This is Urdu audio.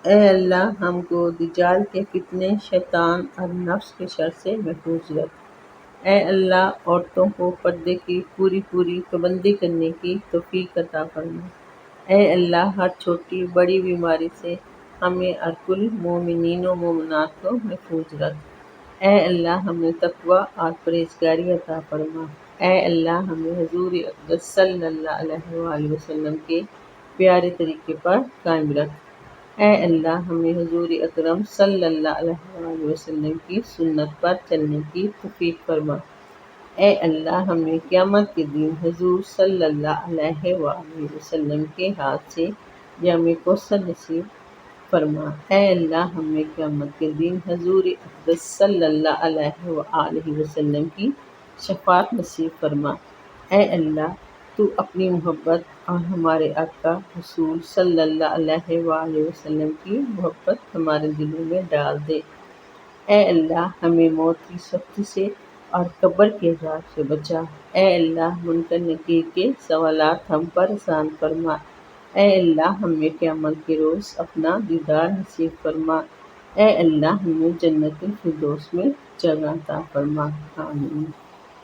اے اللہ ہم کو دجال کے فتنے، شیطان اور نفس کے شر سے محفوظ رکھ۔ اے اللہ عورتوں کو پردے کی پوری پابندی کرنے کی توفیق عطا فرما۔ اے اللہ ہر چھوٹی بڑی بیماری سے ہمیں اور کل مومنین و مومنات کو محفوظ رکھ۔ اے اللہ ہمیں تقوی اور پرہیزگاری عطا فرما۔ اے اللہ ہمیں حضور اقدس صلی اللہ علیہ وآلہ وسلم کے پیارے طریقے پر قائم رکھ۔ اے اللہ ہمیں حضور اکرم صلی اللہ علیہ وآلہ وسلم کی سنت پر چلنے کی توفیق فرما۔ اے اللہ ہمیں قیامت کے دن حضور صلی اللہ علیہ وآلہ وسلم کے ہاتھ سے جام کوثر نصیب فرما۔ اے اللہ ہمیں قیامت کے دن حضور اقدس صلی اللہ علیہ وآلہ وسلم کی شفاعت نصیب فرما۔ اے اللہ تو اپنی محبت اور ہمارے آقا رسول صلی اللہ علیہ وآلہ وسلم کی محبت ہمارے دلوں میں ڈال دے۔ اے اللہ ہمیں موت کی سختی سے اور قبر کے عذاب سے بچا۔ اے اللہ منکر نکیر کے سوالات ہم پر آسان فرما۔ اے اللہ ہمیں قیامت کے روز اپنا دیدار نصیب فرما۔ اے اللہ ہمیں جنت الفردوس میں جگہ عطا فرما۔ آمین۔